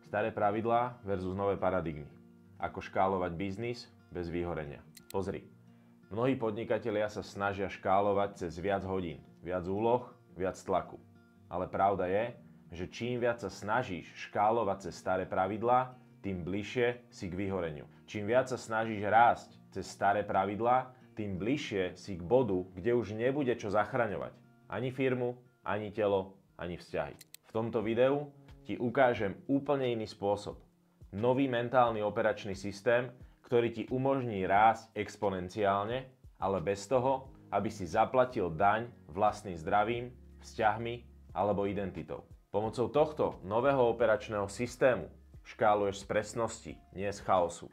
Staré pravidlá versus nové paradigmy. Ako škálovať biznis bez vyhorenia. Pozri, mnohí podnikatelia sa snažia škálovať cez viac hodín, viac úloh, viac tlaku. Ale pravda je, že čím viac sa snažíš škálovať cez staré pravidlá, tým bližšie si k vyhoreniu. Čím viac sa snažíš rásť cez staré pravidlá, tým bližšie si k bodu, kde už nebude čo zachraňovať. Ani firmu, ani telo, ani vzťahy. V tomto videu ti ukážem úplne iný spôsob. Nový mentálny operačný systém, ktorý ti umožní rásť exponenciálne, ale bez toho, aby si zaplatil daň vlastným zdravím, vzťahmi alebo identitou. Pomocou tohto nového operačného systému škáluješ z presnosti, nie z chaosu.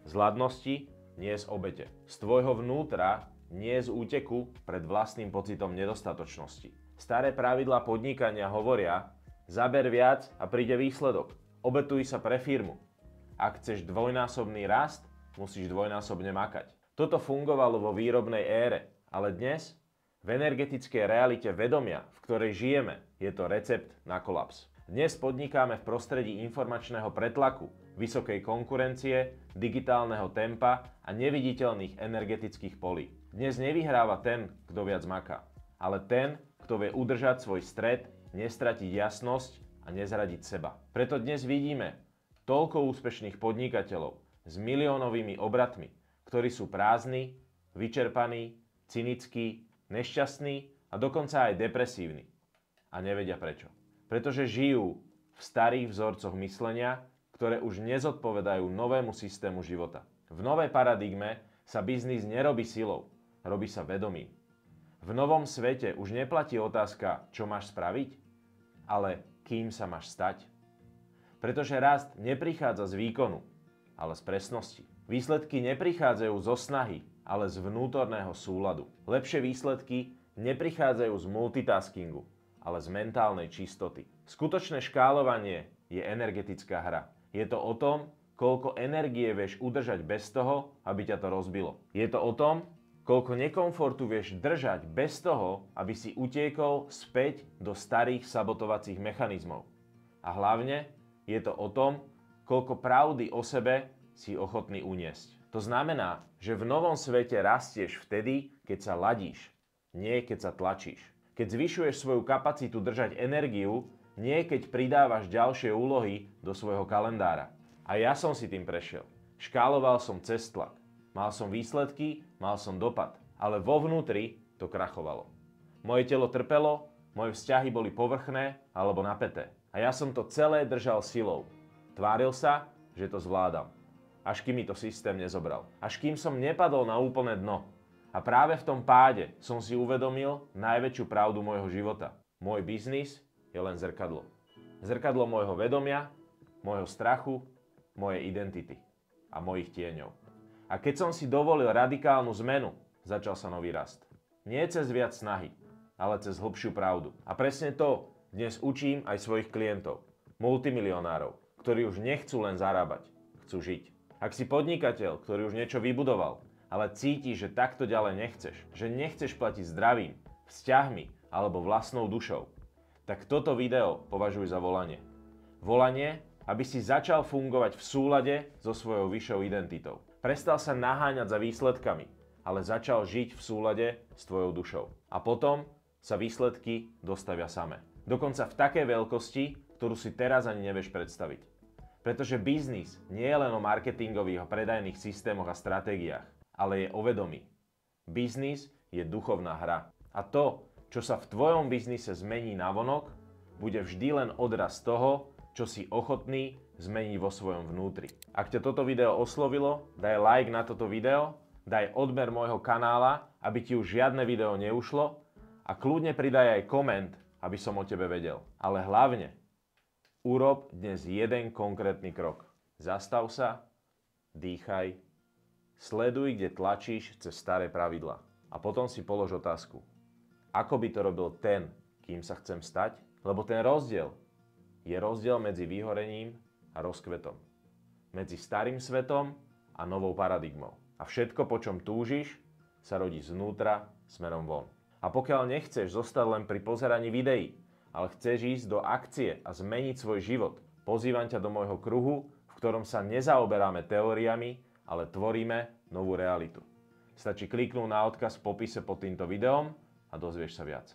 Z hladnosti, nie z obete. Z tvojho vnútra, nie z úteku pred vlastným pocitom nedostatočnosti. Staré pravidlá podnikania hovoria: zaber viac a príde výsledok. Obetuj sa pre firmu. Ak chceš dvojnásobný rast, musíš dvojnásobne makať. Toto fungovalo vo výrobnej ére, ale dnes, v energetickej realite vedomia, v ktorej žijeme, je to recept na kolaps. Dnes podnikáme v prostredí informačného pretlaku, vysokej konkurencie, digitálneho tempa a neviditeľných energetických polí. Dnes nevyhráva ten, kto viac maká, ale ten, kto vie udržať svoj stred, nestratiť jasnosť a nezradiť seba. Preto dnes vidíme toľko úspešných podnikateľov s miliónovými obratmi, ktorí sú prázdni, vyčerpaní, cynickí, nešťastní a dokonca aj depresívni. A nevedia prečo. Pretože žijú v starých vzorcoch myslenia, ktoré už nezodpovedajú novému systému života. V novej paradigme sa biznis nerobí silou, robí sa vedomím. V novom svete už neplatí otázka, čo máš spraviť, ale kým sa máš stať. Pretože rast neprichádza z výkonu, ale z presnosti. Výsledky neprichádzajú zo snahy, ale z vnútorného súladu. Lepšie výsledky neprichádzajú z multitaskingu, ale z mentálnej čistoty. Skutočné škálovanie je energetická hra. Je to o tom, koľko energie vieš udržať bez toho, aby ťa to rozbilo. Je to o tom, koľko nekomfortu vieš držať bez toho, aby si utiekol späť do starých sabotovacích mechanizmov. A hlavne je to o tom, koľko pravdy o sebe si ochotný uniesť. To znamená, že v novom svete rastieš vtedy, keď sa ladíš, nie keď sa tlačíš. Keď zvyšuješ svoju kapacitu držať energiu, nie keď pridávaš ďalšie úlohy do svojho kalendára. A ja som si tým prešiel. Škáloval som cez tlak. Mal som výsledky, mal som dopad. Ale vo vnútri to krachovalo. Moje telo trpelo, moje vzťahy boli povrchné alebo napäté. A ja som to celé držal silou. Tváril sa, že to zvládam. Až kým mi to systém nezobral. Až kým som nepadol na úplné dno. A práve v tom páde som si uvedomil najväčšiu pravdu môjho života. Môj biznis je len zrkadlo. Zrkadlo môjho vedomia, môjho strachu, mojej identity a mojich tieňov. A keď som si dovolil radikálnu zmenu, začal sa nový rast. Nie cez viac snahy, ale cez hlbšiu pravdu. A presne to dnes učím aj svojich klientov, multimilionárov, ktorí už nechcú len zarábať, chcú žiť. Ak si podnikateľ, ktorý už niečo vybudoval, ale cítiš, že takto ďalej nechceš, že nechceš platiť zdravím, vzťahmi alebo vlastnou dušou, tak toto video považuj za volanie. Volanie, aby si začal fungovať v súlade so svojou vyššou identitou. Prestal sa naháňať za výsledkami, ale začal žiť v súlade s tvojou dušou. A potom sa výsledky dostavia samé. Dokonca v takej veľkosti, ktorú si teraz ani nevieš predstaviť. Pretože biznis nie je len o marketingových a predajných systémoch a stratégiách, ale je o vedomí. Biznis je duchovná hra. A to, čo sa v tvojom biznise zmení navonok, bude vždy len odraz toho, čo si ochotný zmeniť vo svojom vnútri. Ak ťa toto video oslovilo, daj like na toto video, daj odber môjho kanála, aby ti už žiadne video neušlo a kľudne pridaj aj koment, aby som o tebe vedel. Ale hlavne, urob dnes jeden konkrétny krok. Zastav sa, dýchaj, sleduj, kde tlačíš cez staré pravidlá. A potom si polož otázku. Ako by to robil ten, kým sa chcem stať? Lebo ten rozdiel je rozdiel medzi vyhorením a rozkvetom. Medzi starým svetom a novou paradigmou. A všetko, po čom túžiš, sa rodí znútra smerom von. A pokiaľ nechceš zostať len pri pozeraní videí, ale chceš ísť do akcie a zmeniť svoj život, Pozývam ťa do môjho kruhu, v ktorom sa nezaoberáme teóriami, ale tvoríme novú realitu. Stačí kliknúť na odkaz v popise pod týmto videom a dozvieš sa viac.